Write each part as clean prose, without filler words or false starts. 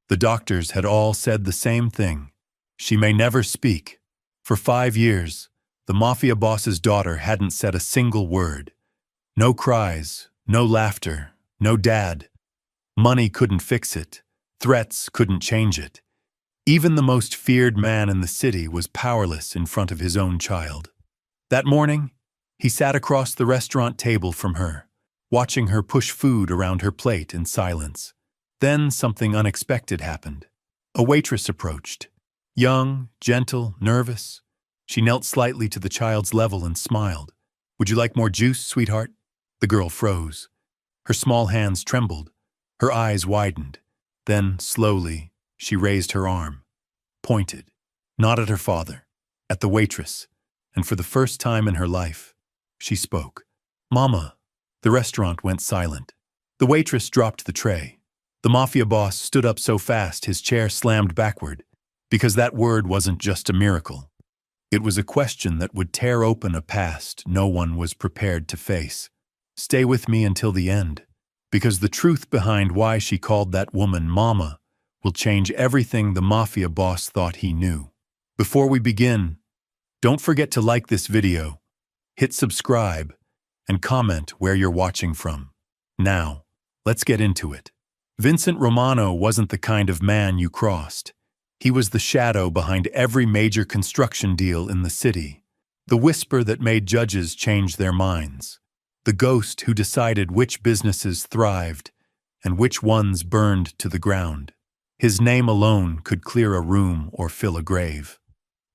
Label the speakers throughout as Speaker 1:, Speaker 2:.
Speaker 1: The doctors had all said the same thing. She may never speak. For 5 years, the Mafia boss's daughter hadn't said a single word. No cries, no laughter, no dad. Money couldn't fix it. Threats couldn't change it. Even the most feared man in the city was powerless in front of his own child. That morning, he sat across the restaurant table from her, watching her push food around her plate in silence. Then something unexpected happened. A waitress approached. Young, gentle, nervous. She knelt slightly to the child's level and smiled. "Would you like more juice, sweetheart?" The girl froze. Her small hands trembled. Her eyes widened. Then, slowly, she raised her arm, pointed, not at her father, at the waitress, and for the first time in her life, she spoke. "Mama." The restaurant went silent. The waitress dropped the tray. The Mafia boss stood up so fast his chair slammed backward, because that word wasn't just a miracle. It was a question that would tear open a past no one was prepared to face. Stay with me until the end, because the truth behind why she called that woman Mama will change everything the Mafia boss thought he knew. Before we begin, don't forget to like this video, hit subscribe, and comment where you're watching from. Now, let's get into it. Vincent Romano wasn't the kind of man you crossed. He was the shadow behind every major construction deal in the city, the whisper that made judges change their minds, the ghost who decided which businesses thrived and which ones burned to the ground. His name alone could clear a room or fill a grave.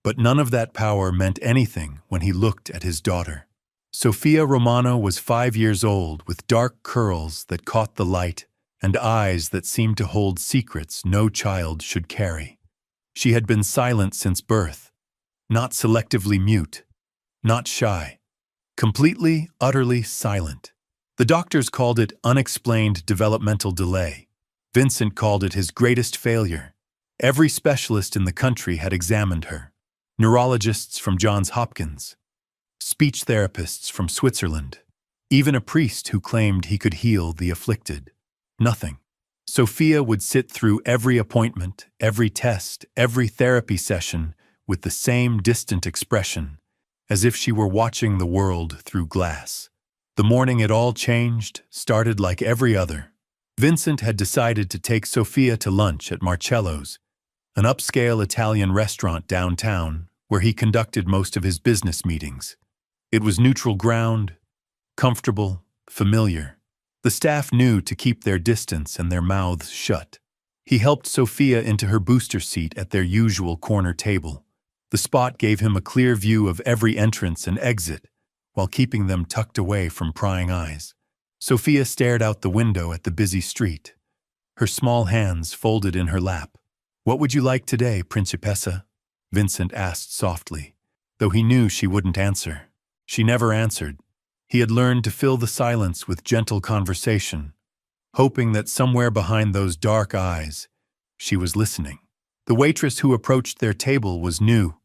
Speaker 1: But none of that power meant anything when he looked at his daughter. Sofia Romano was 5 years old with dark curls that caught the light and eyes that seemed to hold secrets no child should carry. She had been silent since birth, not selectively mute, not shy, completely, utterly silent. The doctors called it unexplained developmental delay. Vincent called it his greatest failure. Every specialist in the country had examined her. Neurologists from Johns Hopkins, speech therapists from Switzerland, even a priest who claimed he could heal the afflicted. Nothing. Sofia would sit through every appointment, every test, every therapy session with the same distant expression, as if she were watching the world through glass. The morning it all changed started like every other. Vincent had decided to take Sofia to lunch at Marcello's, an upscale Italian restaurant downtown where he conducted most of his business meetings. It was neutral ground, comfortable, familiar. The staff knew to keep their distance and their mouths shut. He helped Sofia into her booster seat at their usual corner table. The spot gave him a clear view of every entrance and exit, while keeping them tucked away from prying eyes. Sofia stared out the window at the busy street, her small hands folded in her lap. "What would you like today, Principessa?" Vincent asked softly, though he knew she wouldn't answer. She never answered. He had learned to fill the silence with gentle conversation, hoping that somewhere behind those dark eyes, she was listening. The waitress who approached their table was new.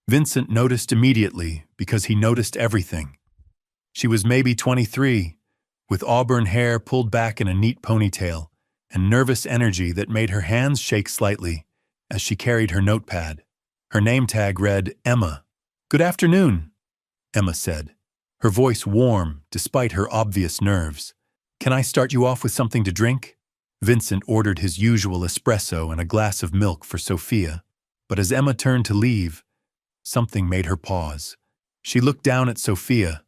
Speaker 1: Vincent noticed immediately because he noticed everything. She was maybe 23, with auburn hair pulled back in a neat ponytail and nervous energy that made her hands shake slightly as she carried her notepad. Her name tag read Emma. "Good afternoon," Emma said, her voice warm despite her obvious nerves. "Can I start you off with something to drink?" Vincent ordered his usual espresso and a glass of milk for Sofia, but as Emma turned to leave, something made her pause. She looked down at Sofia,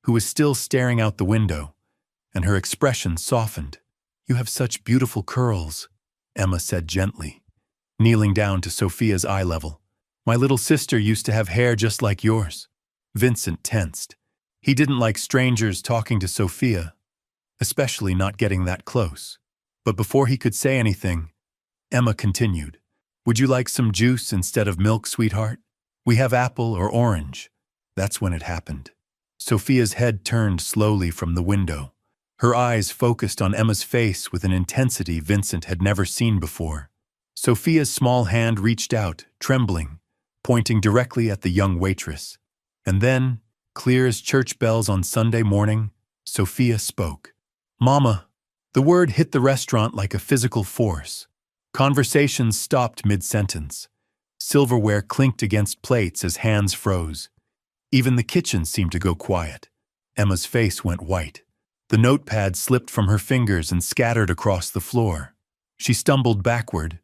Speaker 1: who was still staring out the window, and her expression softened. "You have such beautiful curls," Emma said gently, kneeling down to Sofia's eye level. "My little sister used to have hair just like yours." Vincent tensed. He didn't like strangers talking to Sofia, especially not getting that close. But before he could say anything, Emma continued, "Would you like some juice instead of milk, sweetheart? We have apple or orange." That's when it happened. Sofia's head turned slowly from the window. Her eyes focused on Emma's face with an intensity Vincent had never seen before. Sofia's small hand reached out, trembling, pointing directly at the young waitress. And then, clear as church bells on Sunday morning, Sofia spoke. "Mama." The word hit the restaurant like a physical force. Conversations stopped mid-sentence. Silverware clinked against plates as hands froze. Even the kitchen seemed to go quiet. Emma's face went white. The notepad slipped from her fingers and scattered across the floor. She stumbled backward,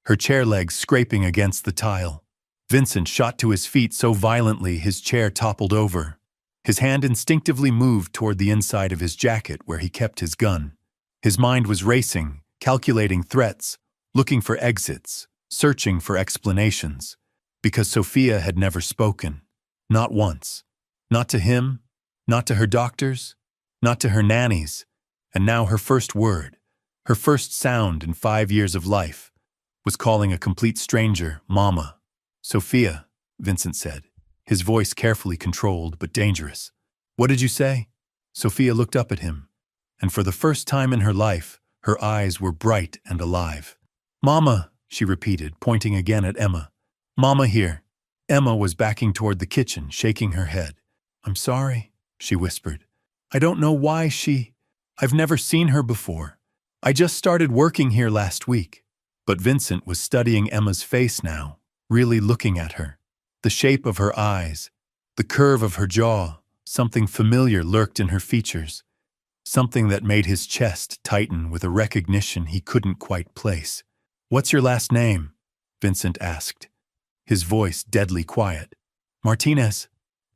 Speaker 1: her chair legs scraping against the tile. Vincent shot to his feet so violently his chair toppled over. His hand instinctively moved toward the inside of his jacket where he kept his gun. His mind was racing, calculating threats, looking for exits, searching for explanations. Because Sophia had never spoken. Not once. Not to him, not to her doctors, not to her nannies. And now her first word, her first sound in 5 years of life, was calling a complete stranger, Mama. Sophia, Vincent said, his voice carefully controlled but dangerous. What did you say? Sophia looked up at him, and for the first time in her life, her eyes were bright and alive. Mama, she repeated, pointing again at Emma. Mama here. Emma was backing toward the kitchen, shaking her head. I'm sorry, she whispered. I don't know why I've never seen her before. I just started working here last week. But Vincent was studying Emma's face now, really looking at her. The shape of her eyes, the curve of her jaw, something familiar lurked in her features. Something that made his chest tighten with a recognition he couldn't quite place. What's your last name? Vincent asked, his voice deadly quiet. Martinez,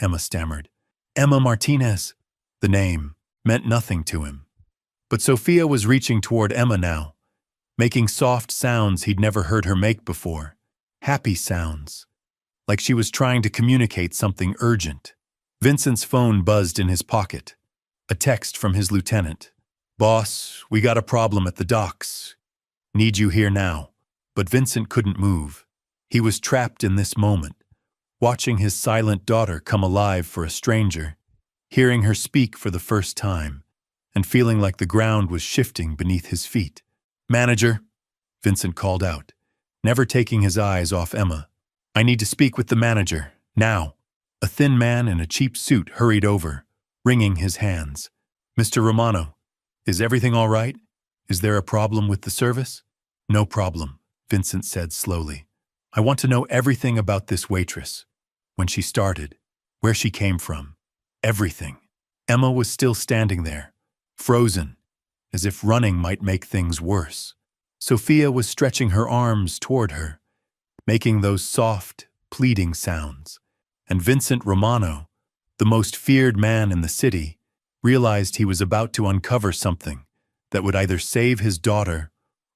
Speaker 1: Emma stammered. Emma Martinez. The name meant nothing to him. But Sophia was reaching toward Emma now, making soft sounds he'd never heard her make before. Happy sounds. Like she was trying to communicate something urgent. Vincent's phone buzzed in his pocket. A text from his lieutenant. Boss, we got a problem at the docks. Need you here now. But Vincent couldn't move. He was trapped in this moment, watching his silent daughter come alive for a stranger, hearing her speak for the first time, and feeling like the ground was shifting beneath his feet. Manager, Vincent called out, never taking his eyes off Emma. I need to speak with the manager, now. A thin man in a cheap suit hurried over, wringing his hands. Mr. Romano, is everything all right? Is there a problem with the service? No problem, Vincent said slowly. I want to know everything about this waitress. When she started, where she came from. Everything. Emma was still standing there, frozen, as if running might make things worse. Sophia was stretching her arms toward her, making those soft, pleading sounds. And Vincent Romano, the most feared man in the city, realized he was about to uncover something that would either save his daughter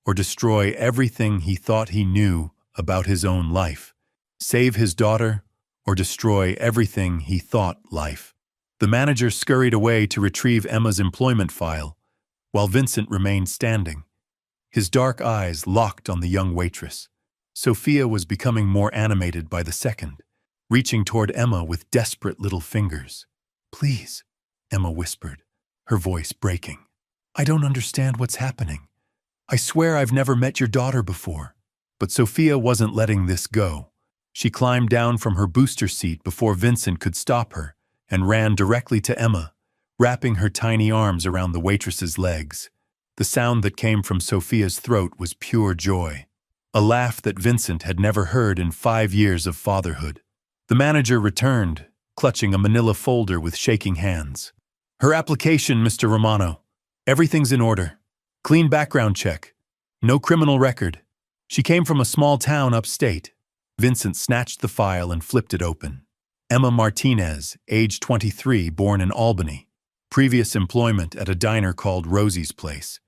Speaker 1: or destroy everything he thought he knew about his own life. Save his daughter or destroy everything he thought life. The manager scurried away to retrieve Emma's employment file, while Vincent remained standing, his dark eyes locked on the young waitress. Sophia was becoming more animated by the second, reaching toward Emma with desperate little fingers. Please, Emma whispered, her voice breaking. I don't understand what's happening. I swear I've never met your daughter before. But Sophia wasn't letting this go. She climbed down from her booster seat before Vincent could stop her and ran directly to Emma, wrapping her tiny arms around the waitress's legs. The sound that came from Sophia's throat was pure joy, a laugh that Vincent had never heard in 5 years of fatherhood. The manager returned, clutching a manila folder with shaking hands. Her application, Mr. Romano. Everything's in order. Clean background check. No criminal record. She came from a small town upstate. Vincent snatched the file and flipped it open. Emma Martinez, age 23, born in Albany. Previous employment at a diner called Rosie's Place.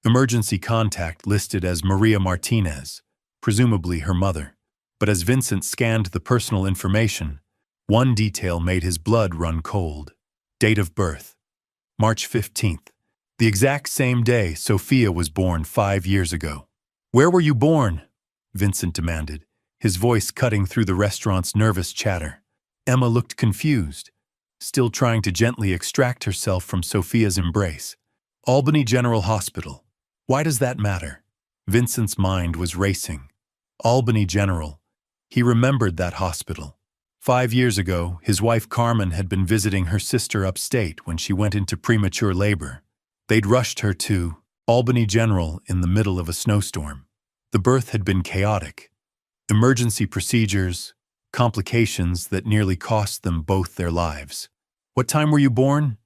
Speaker 1: Emergency contact listed as Maria Martinez, presumably her mother. But as Vincent scanned the personal information, one detail made his blood run cold. Date of birth, March 15th. The exact same day Sophia was born 5 years ago. Where were you born? Vincent demanded, his voice cutting through the restaurant's nervous chatter. Emma looked confused, still trying to gently extract herself from Sophia's embrace. Albany General Hospital. Why does that matter? Vincent's mind was racing. Albany General. He remembered that hospital. 5 years ago, his wife Carmen had been visiting her sister upstate when she went into premature labor. They'd rushed her to Albany General in the middle of a snowstorm. The birth had been chaotic. Emergency procedures, complications that nearly cost them both their lives. "What time were you born?"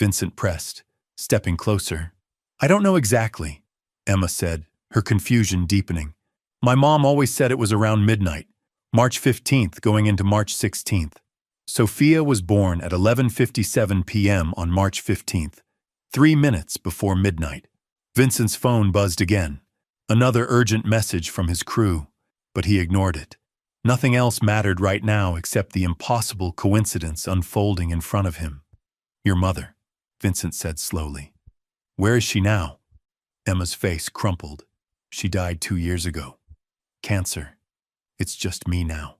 Speaker 1: Vincent pressed, stepping closer. "I don't know exactly," Emma said, her confusion deepening. "My mom always said it was around midnight, March 15th going into March 16th. Sophia was born at 11:57 p.m. on March 15th, 3 minutes before midnight. Vincent's phone buzzed again. Another urgent message from his crew, but he ignored it. Nothing else mattered right now except the impossible coincidence unfolding in front of him. "Your mother," Vincent said slowly. "Where is she now?" Emma's face crumpled. "She died 2 years ago. Cancer. It's just me now."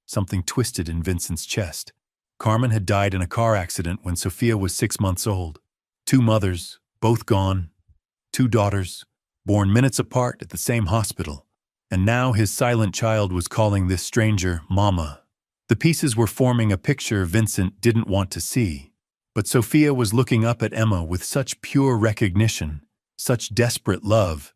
Speaker 1: Something twisted in Vincent's chest. Carmen had died in a car accident when Sophia was 6 months old. 2 mothers, both gone. 2 daughters, born minutes apart at the same hospital. And now his silent child was calling this stranger Mama. The pieces were forming a picture Vincent didn't want to see. But Sophia was looking up at Emma with such pure recognition, such desperate love,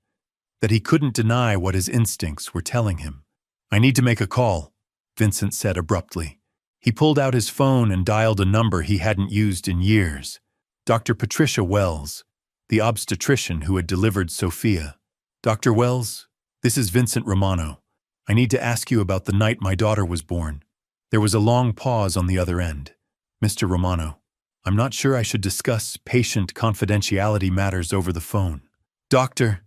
Speaker 1: that he couldn't deny what his instincts were telling him. "I need to make a call," Vincent said abruptly. He pulled out his phone and dialed a number he hadn't used in years. Dr. Patricia Wells, the obstetrician who had delivered Sophia. "Dr. Wells, this is Vincent Romano. I need to ask you about the night my daughter was born." There was a long pause on the other end. "Mr. Romano, I'm not sure I should discuss patient confidentiality matters over the phone." "Doctor,"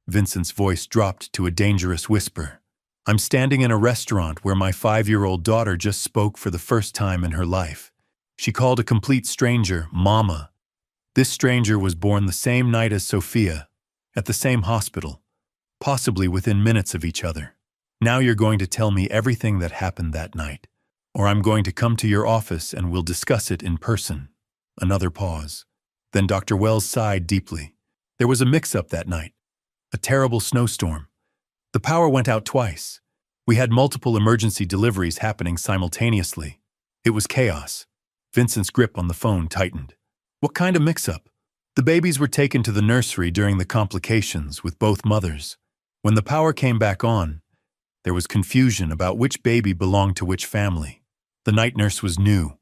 Speaker 1: Vincent's voice dropped to a dangerous whisper. "I'm standing in a restaurant where my 5-year-old daughter just spoke for the first time in her life. She called a complete stranger Mama. This stranger was born the same night as Sophia, at the same hospital, possibly within minutes of each other. Now you're going to tell me everything that happened that night, or I'm going to come to your office and we'll discuss it in person." Another pause. Then Dr. Wells sighed deeply. "There was a mix-up that night. A terrible snowstorm. The power went out twice. We had multiple emergency deliveries happening simultaneously. It was chaos." Vincent's grip on the phone tightened. "What kind of mix-up?" "The babies were taken to the nursery during the complications with both mothers. When the power came back on, there was confusion about which baby belonged to which family. The night nurse was new,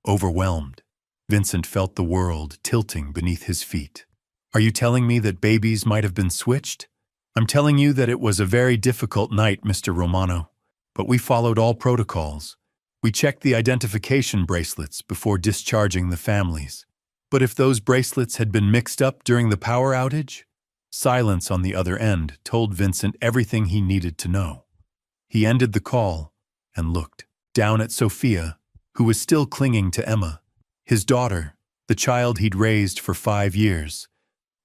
Speaker 1: overwhelmed." Vincent felt the world tilting beneath his feet. "Are you telling me that babies might have been switched?" "I'm telling you that it was a very difficult night, Mr. Romano, but we followed all protocols. We checked the identification bracelets before discharging the families. But if those bracelets had been mixed up during the power outage?" Silence on the other end told Vincent everything he needed to know. He ended the call and looked down at Sophia, who was still clinging to Emma, his daughter, the child he'd raised for 5 years.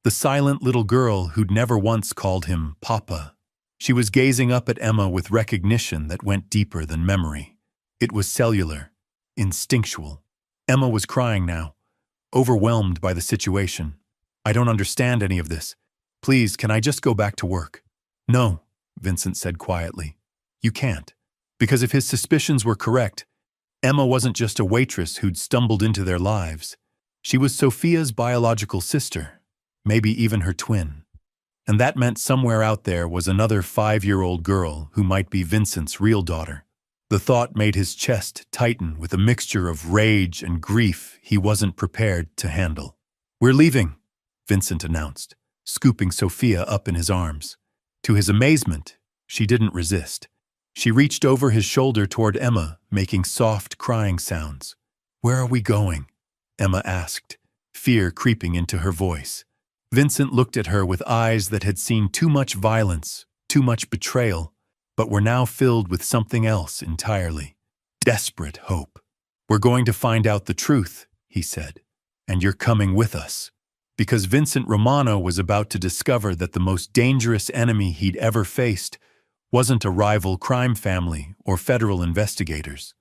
Speaker 1: The silent little girl who'd never once called him Papa. She was gazing up at Emma with recognition that went deeper than memory. It was cellular, instinctual. Emma was crying now, overwhelmed by the situation. "I don't understand any of this. Please, can I just go back to work?" "No," Vincent said quietly. "You can't. Because if his suspicions were correct, Emma wasn't just a waitress who'd stumbled into their lives. She was Sophia's biological sister, maybe even her twin. And that meant somewhere out there was another 5-year-old girl who might be Vincent's real daughter." The thought made his chest tighten with a mixture of rage and grief he wasn't prepared to handle. "We're leaving," Vincent announced, scooping Sophia up in his arms. To his amazement, she didn't resist. She reached over his shoulder toward Emma, making soft crying sounds. "Where are we going?" Emma asked, fear creeping into her voice. Vincent looked at her with eyes that had seen too much violence, too much betrayal, but were now filled with something else entirely. Desperate hope. "We're going to find out the truth," he said, "and you're coming with us." Because Vincent Romano was about to discover that the most dangerous enemy he'd ever faced wasn't a rival crime family or federal investigators.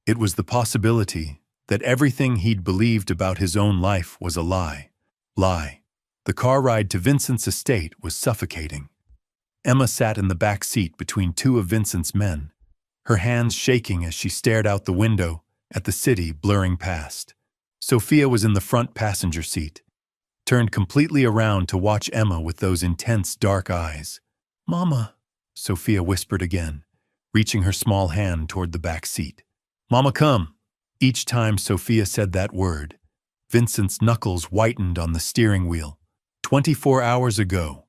Speaker 1: It was the possibility that everything he'd believed about his own life was a lie. Lie. The car ride to Vincent's estate was suffocating. Emma sat in the back seat between 2 of Vincent's men, her hands shaking as she stared out the window at the city blurring past. Sophia was in the front passenger seat, turned completely around to watch Emma with those intense dark eyes. Mama, Sophia whispered again, reaching her small hand toward the back seat. Mama, come. Each time Sophia said that word, Vincent's knuckles whitened on the steering wheel. 24 hours ago,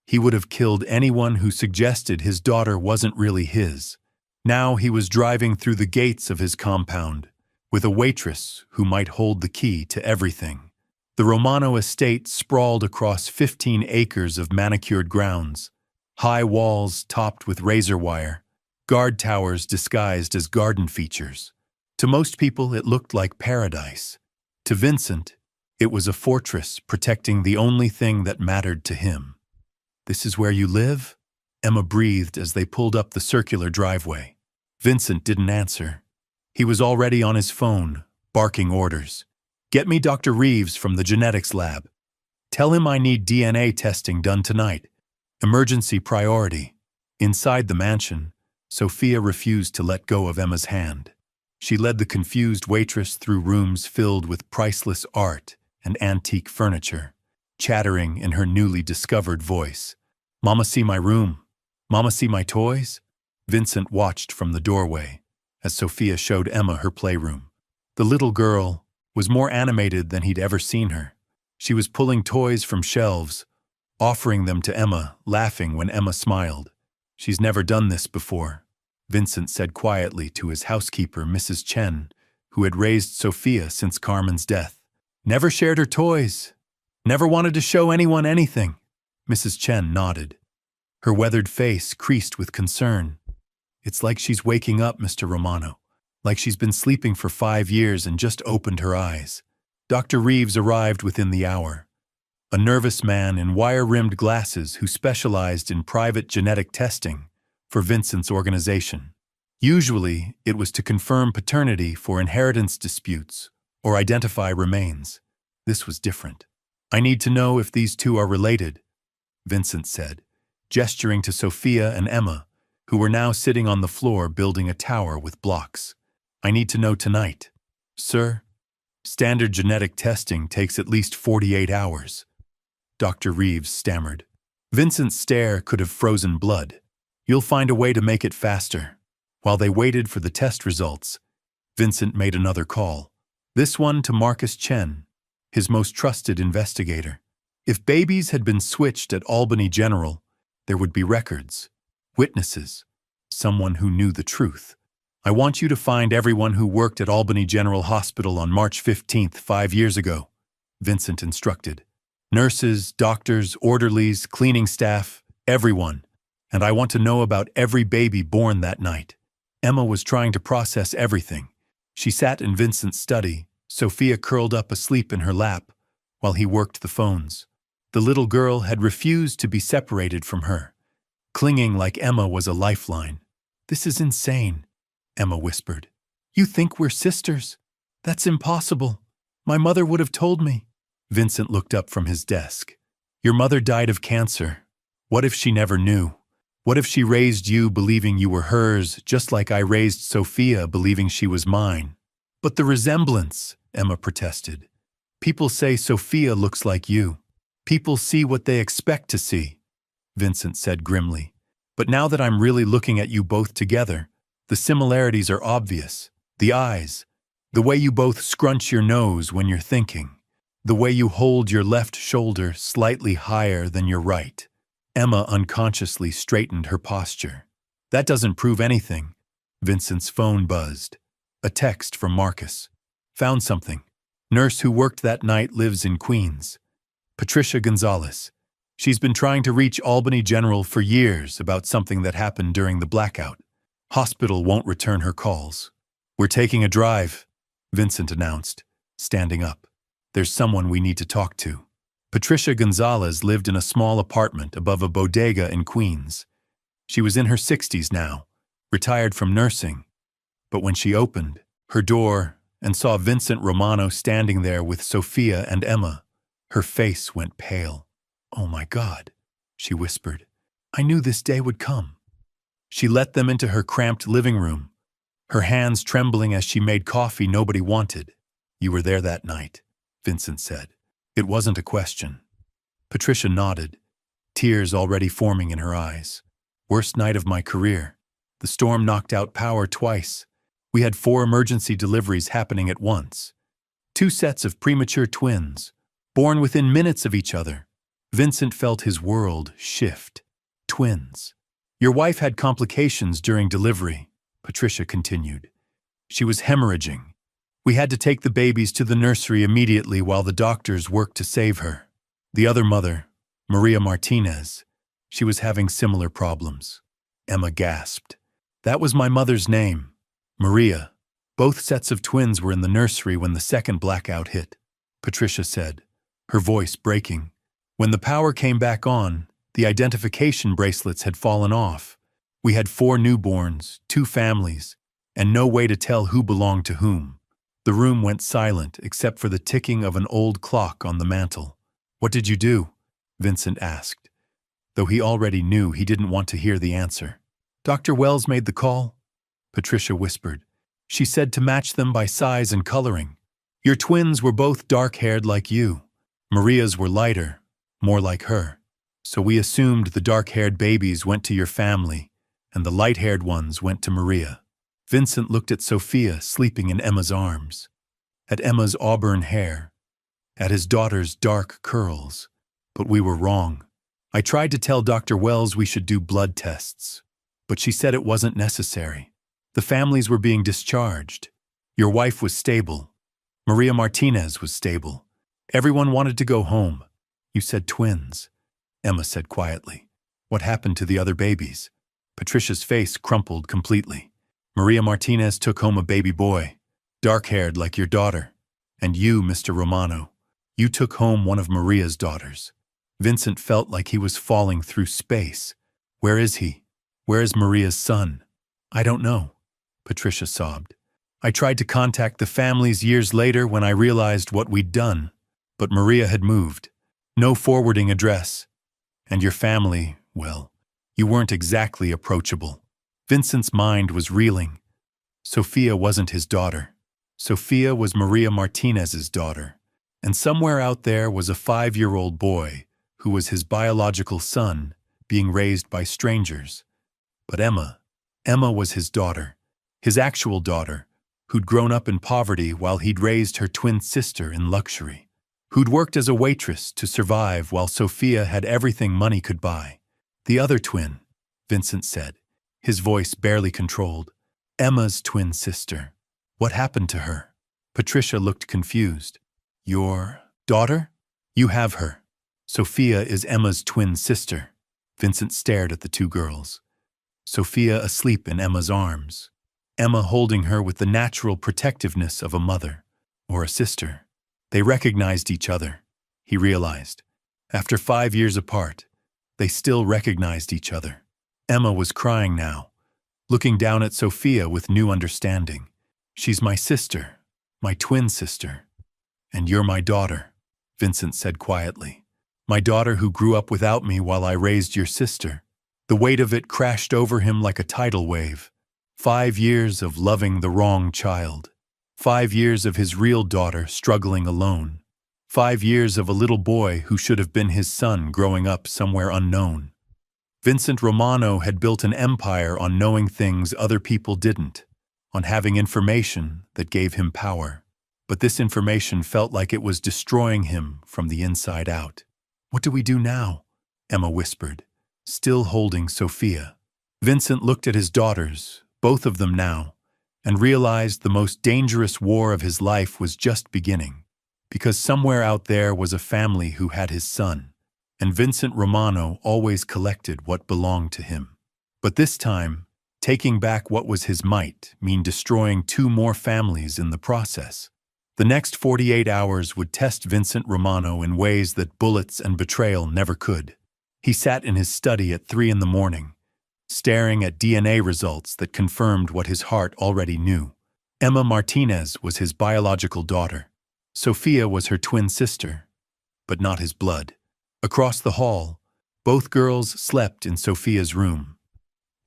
Speaker 1: he would have killed anyone who suggested his daughter wasn't really his. Now he was driving through the gates of his compound, with a waitress who might hold the key to everything. The Romano estate sprawled across 15 acres of manicured grounds, high walls topped with razor wire, guard towers disguised as garden features. To most people, it looked like paradise. To Vincent, it was a fortress protecting the only thing that mattered to him. This is where you live? Emma breathed as they pulled up the circular driveway. Vincent didn't answer. He was already on his phone, barking orders. Get me Dr. Reeves from the genetics lab. Tell him I need DNA testing done tonight. Emergency priority. Inside the mansion, Sophia refused to let go of Emma's hand. She led the confused waitress through rooms filled with priceless art and antique furniture, chattering in her newly discovered voice. Mama, see my room. Mama, see my toys. Vincent watched from the doorway as Sophia showed Emma her playroom. The little girl was more animated than he'd ever seen her. She was pulling toys from shelves, offering them to Emma, laughing when Emma smiled. She's never done this before, Vincent said quietly to his housekeeper, Mrs. Chen, who had raised Sophia since Carmen's death. Never shared her toys. Never wanted to show anyone anything. Mrs. Chen nodded. Her weathered face creased with concern. It's like she's waking up, Mr. Romano. Like she's been sleeping for 5 years and just opened her eyes. Dr. Reeves arrived within the hour. A nervous man in wire-rimmed glasses who specialized in private genetic testing for Vincent's organization. Usually, it was to confirm paternity for inheritance disputes or identify remains. This was different. I need to know if these two are related, Vincent said, gesturing to Sophia and Emma, who were now sitting on the floor building a tower with blocks. I need to know tonight. Sir, standard genetic testing takes at least 48 hours. Dr. Reeves stammered. Vincent's stare could have frozen blood. You'll find a way to make it faster. While they waited for the test results, Vincent made another call. This one to Marcus Chen, his most trusted investigator. If babies had been switched at Albany General, there would be records, witnesses, someone who knew the truth. I want you to find everyone who worked at Albany General Hospital on March 15th, 5 years ago, Vincent instructed. Nurses, doctors, orderlies, cleaning staff, everyone. And I want to know about every baby born that night. Emma was trying to process everything. She sat in Vincent's study, Sophia curled up asleep in her lap, while he worked the phones. The little girl had refused to be separated from her, clinging like Emma was a lifeline. This is insane, Emma whispered. You think we're sisters? That's impossible. My mother would have told me. Vincent looked up from his desk. Your mother died of cancer. What if she never knew? What if she raised you believing you were hers, just like I raised Sophia believing she was mine? But the resemblance, Emma protested. People say Sophia looks like you. People see what they expect to see, Vincent said grimly. But now that I'm really looking at you both together, the similarities are obvious. The eyes, the way you both scrunch your nose when you're thinking, the way you hold your left shoulder slightly higher than your right. Emma unconsciously straightened her posture. That doesn't prove anything. Vincent's phone buzzed. A text from Marcus. Found something. Nurse who worked that night lives in Queens. Patricia Gonzalez. She's been trying to reach Albany General for years about something that happened during the blackout. Hospital won't return her calls. We're taking a drive, Vincent announced, standing up. There's someone we need to talk to. Patricia Gonzalez lived in a small apartment above a bodega in Queens. She was in her 60s now, retired from nursing. But when she opened her door and saw Vincent Romano standing there with Sophia and Emma, her face went pale. Oh my God, she whispered. I knew this day would come. She let them into her cramped living room, her hands trembling as she made coffee nobody wanted. You were there that night, Vincent said. It wasn't a question. Patricia nodded. tears already forming in her eyes. Worst night of my career. The storm knocked out power twice. We had 4 emergency deliveries happening at once. 2 sets of premature twins, born within minutes of each other. Vincent felt his world shift. Twins. Your wife had complications during delivery, Patricia continued. She was hemorrhaging. We had to take the babies to the nursery immediately while the doctors worked to save her. The other mother, Maria Martinez, she was having similar problems. Emma gasped. That was my mother's name, Maria. Both sets of twins were in the nursery when the second blackout hit, Patricia said, her voice breaking. When the power came back on, the identification bracelets had fallen off. We had 4 newborns, 2 families, and no way to tell who belonged to whom. The room went silent except for the ticking of an old clock on the mantel. What did you do? Vincent asked, though he already knew he didn't want to hear the answer. Dr. Wells made the call, Patricia whispered. She said to match them by size and coloring. Your twins were both dark-haired like you. Maria's were lighter, more like her. So we assumed the dark-haired babies went to your family, and the light-haired ones went to Maria. Vincent looked at Sophia sleeping in Emma's arms, at Emma's auburn hair, at his daughter's dark curls. But we were wrong. I tried to tell Dr. Wells we should do blood tests, but she said it wasn't necessary. The families were being discharged. Your wife was stable. Maria Martinez was stable. Everyone wanted to go home. You said twins, Emma said quietly. What happened to the other babies? Patricia's face crumpled completely. Maria Martinez took home a baby boy, dark-haired like your daughter. And you, Mr. Romano, you took home one of Maria's daughters. Vincent felt like he was falling through space. Where is he? Where is Maria's son? I don't know, Patricia sobbed. I tried to contact the families years later when I realized what we'd done, but Maria had moved. No forwarding address. And your family, well, you weren't exactly approachable. Vincent's mind was reeling. Sophia wasn't his daughter. Sophia was Maria Martinez's daughter. And somewhere out there was a 5-year-old boy who was his biological son being raised by strangers. But Emma was his daughter, his actual daughter, who'd grown up in poverty while he'd raised her twin sister in luxury, who'd worked as a waitress to survive while Sophia had everything money could buy. The other twin, Vincent said, his voice barely controlled. Emma's twin sister. What happened to her? Patricia looked confused. Your daughter? You have her. Sophia is Emma's twin sister. Vincent stared at the 2 girls. Sophia asleep in Emma's arms. Emma holding her with the natural protectiveness of a mother or a sister. They recognized each other, he realized. After 5 years apart, they still recognized each other. Emma was crying now, looking down at Sophia with new understanding. She's my sister, my twin sister. And you're my daughter, Vincent said quietly. My daughter who grew up without me while I raised your sister. The weight of it crashed over him like a tidal wave. 5 years of loving the wrong child. 5 years of his real daughter struggling alone. 5 years of a little boy who should have been his son growing up somewhere unknown. Vincent Romano had built an empire on knowing things other people didn't, on having information that gave him power. But this information felt like it was destroying him from the inside out. What do we do now? Emma whispered, still holding Sophia. Vincent looked at his daughters, both of them now, and realized the most dangerous war of his life was just beginning, because somewhere out there was a family who had his son, and Vincent Romano always collected what belonged to him. But this time, taking back what was his might mean destroying 2 more families in the process. The next 48 hours would test Vincent Romano in ways that bullets and betrayal never could. He sat in his study at 3 in the morning, staring at DNA results that confirmed what his heart already knew. Emma Martinez was his biological daughter. Sophia was her twin sister, but not his blood. Across the hall, both girls slept in Sophia's room.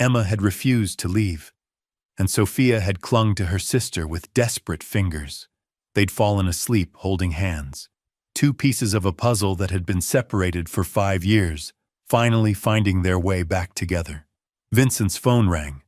Speaker 1: Emma had refused to leave, and Sophia had clung to her sister with desperate fingers. They'd fallen asleep holding hands. 2 pieces of a puzzle that had been separated for 5 years, finally finding their way back together. Vincent's phone rang.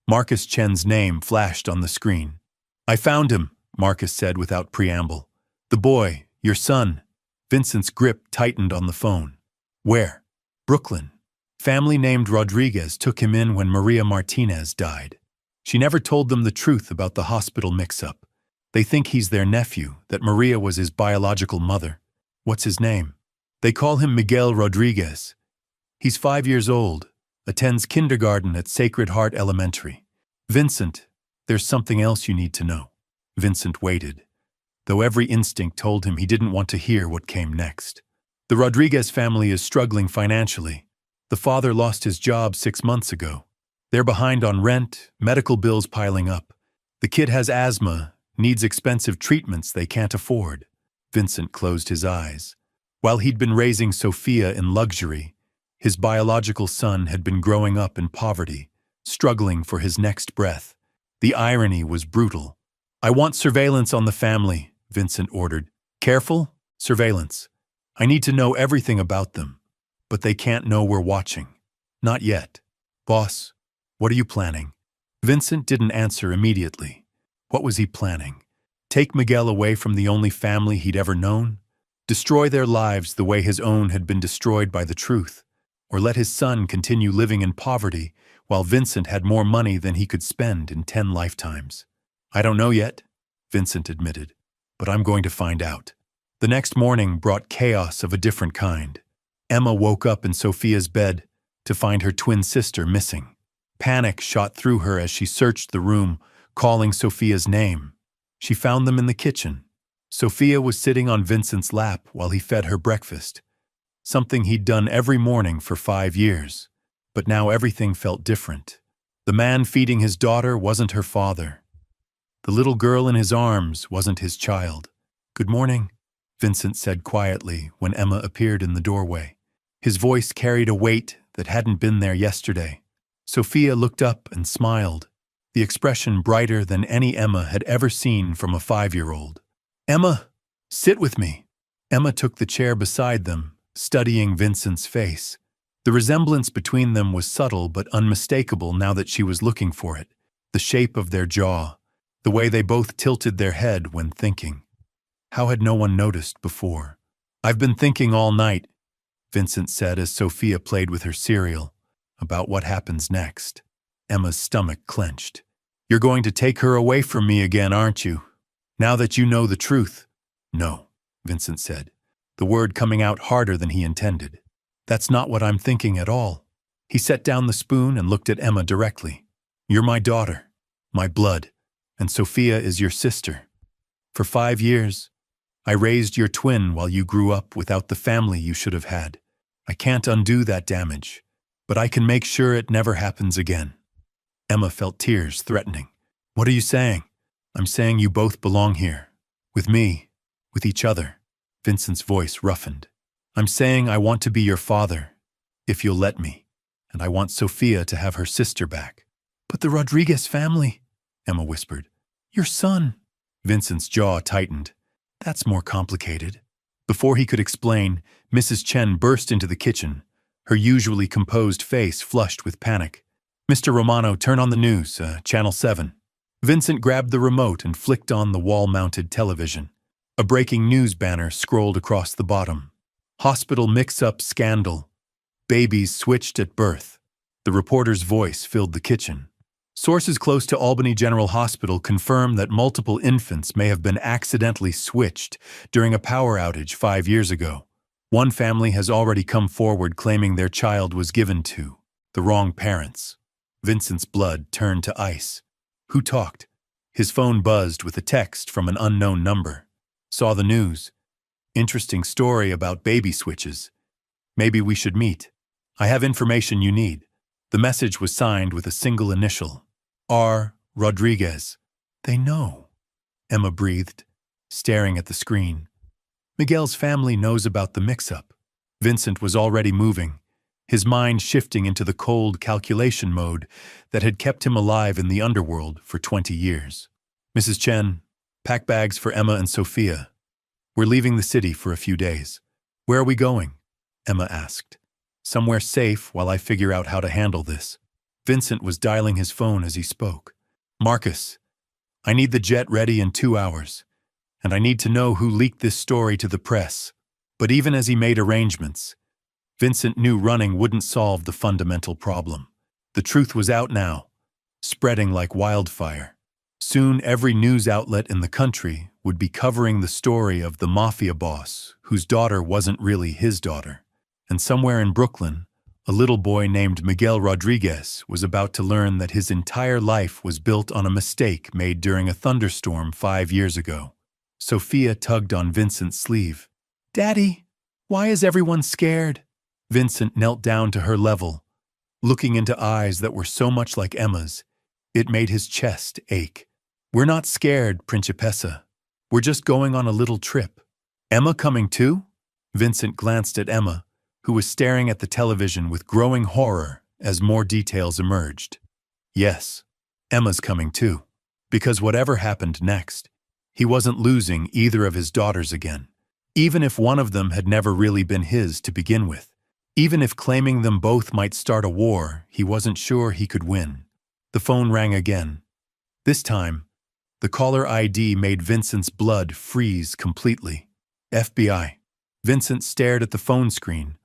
Speaker 1: Marcus Chen's name flashed on the screen. "I found him," Marcus said without preamble. "The boy, your son." Vincent's grip tightened on the phone. "Where?" "Brooklyn. Family named Rodriguez took him in when Maria Martinez died. She never told them the truth about the hospital mix-up. They think he's their nephew, that Maria was his biological mother." "What's his name?" "They call him Miguel Rodriguez. He's 5 years old, attends kindergarten at Sacred Heart Elementary." "Vincent, there's something else you need to know." Vincent waited, though every instinct told him he didn't want to hear what came next. "The Rodriguez family is struggling financially. The father lost his job 6 months ago. They're behind on rent, medical bills piling up. The kid has asthma, needs expensive treatments they can't afford." Vincent closed his eyes. While he'd been raising Sophia in luxury, his biological son had been growing up in poverty, struggling for his next breath. The irony was brutal. "I want surveillance on the family," Vincent ordered. "Careful surveillance. I need to know everything about them. But they can't know we're watching. Not yet." "Boss, what are you planning?" Vincent didn't answer immediately. What was he planning? Take Miguel away from the only family he'd ever known? Destroy their lives the way his own had been destroyed by the truth? Or let his son continue living in poverty while Vincent had more money than he could spend in 10 lifetimes? "I don't know yet," Vincent admitted, "but I'm going to find out." The next morning brought chaos of a different kind. Emma woke up in Sophia's bed to find her twin sister missing. Panic shot through her as she searched the room, calling Sophia's name. She found them in the kitchen. Sophia was sitting on Vincent's lap while he fed her breakfast, something he'd done every morning for 5 years. But now everything felt different. The man feeding his daughter wasn't her father. The little girl in his arms wasn't his child. "Good morning," Vincent said quietly when Emma appeared in the doorway. His voice carried a weight that hadn't been there yesterday. Sophia looked up and smiled, the expression brighter than any Emma had ever seen from a 5-year-old. "Emma, sit with me." Emma took the chair beside them, studying Vincent's face. The resemblance between them was subtle but unmistakable now that she was looking for it. The shape of their jaw, the way they both tilted their head when thinking. How had no one noticed before? "I've been thinking all night," Vincent said as Sophia played with her cereal, "about what happens next." Emma's stomach clenched. "You're going to take her away from me again, aren't you? Now that you know the truth." "No," Vincent said, the word coming out harder than he intended. "That's not what I'm thinking at all." He set down the spoon and looked at Emma directly. "You're my daughter, my blood, and Sophia is your sister. For 5 years, I raised your twin while you grew up without the family you should have had. I can't undo that damage, but I can make sure it never happens again." Emma felt tears threatening. "What are you saying?" "I'm saying you both belong here. With me. With each other." Vincent's voice roughened. "I'm saying I want to be your father, if you'll let me, and I want Sophia to have her sister back." "But the Rodriguez family," Emma whispered. "Your son." Vincent's jaw tightened. "That's more complicated." Before he could explain, Mrs. Chen burst into the kitchen, her usually composed face flushed with panic. "Mr. Romano, turn on the news, Channel 7. Vincent grabbed the remote and flicked on the wall-mounted television. A breaking news banner scrolled across the bottom. "Hospital mix-up scandal. Babies switched at birth." The reporter's voice filled the kitchen. "Sources close to Albany General Hospital confirm that multiple infants may have been accidentally switched during a power outage 5 years ago. One family has already come forward claiming their child was given to the wrong parents." Vincent's blood turned to ice. Who talked? His phone buzzed with a text from an unknown number. "Saw the news. Interesting story about baby switches. Maybe we should meet. I have information you need." The message was signed with a single initial. R. Rodriguez. "They know," Emma breathed, staring at the screen. "Miguel's family knows about the mix-up." Vincent was already moving, his mind shifting into the cold calculation mode that had kept him alive in the underworld for 20 years. "Mrs. Chen, pack bags for Emma and Sophia. We're leaving the city for a few days." "Where are we going?" Emma asked. Somewhere safe while I figure out how to handle this. Vincent was dialing his phone as he spoke. Marcus, I need the jet ready in 2 hours, and I need to know who leaked this story to the press. But even as he made arrangements, Vincent knew running wouldn't solve the fundamental problem. The truth was out now, spreading like wildfire. Soon every news outlet in the country would be covering the story of the Mafia boss, whose daughter wasn't really his daughter. And somewhere in Brooklyn, a little boy named Miguel Rodriguez was about to learn that his entire life was built on a mistake made during a thunderstorm 5 years ago. Sophia tugged on Vincent's sleeve. "Daddy, why is everyone scared?" Vincent knelt down to her level, looking into eyes that were so much like Emma's. It made his chest ache. "We're not scared, Principessa. We're just going on a little trip." "Emma coming too?" Vincent glanced at Emma, who was staring at the television with growing horror as more details emerged. "Yes, Emma's coming too. Because whatever happened next, he wasn't losing either of his daughters again. Even if one of them had never really been his to begin with. Even if claiming them both might start a war, he wasn't sure he could win. The phone rang again. This time, the caller ID made Vincent's blood freeze completely. FBI. Vincent stared at the phone screen,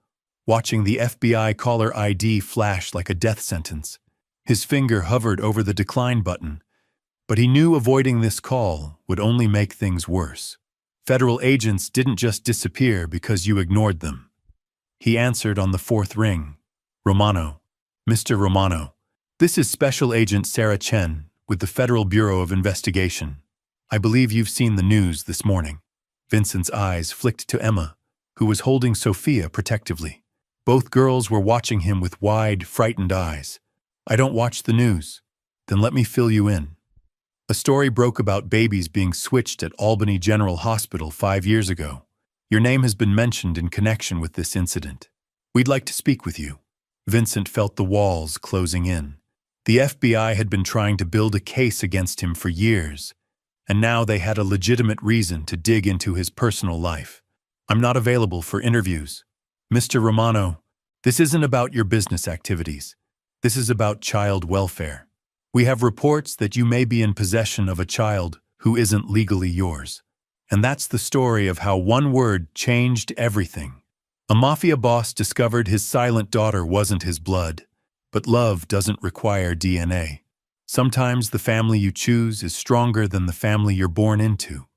Speaker 1: watching the FBI caller ID flash like a death sentence. His finger hovered over the decline button, but he knew avoiding this call would only make things worse. Federal agents didn't just disappear because you ignored them. He answered on the fourth ring. "Romano. Mr. Romano. This is Special Agent Sarah Chen with the Federal Bureau of Investigation. I believe you've seen the news this morning." Vincent's eyes flicked to Emma, who was holding Sophia protectively. Both girls were watching him with wide, frightened eyes. "I don't watch the news." "Then let me fill you in. A story broke about babies being switched at Albany General Hospital 5 years ago. Your name has been mentioned in connection with this incident. We'd like to speak with you." Vincent felt the walls closing in. The FBI had been trying to build a case against him for years, and now they had a legitimate reason to dig into his personal life. "I'm not available for interviews. Mr. Romano, this isn't about your business activities. This is about child welfare. We have reports that you may be in possession of a child who isn't legally yours. And that's the story of how one word changed everything. A mafia boss discovered his silent daughter wasn't his blood, but love doesn't require DNA. Sometimes the family you choose is stronger than the family you're born into.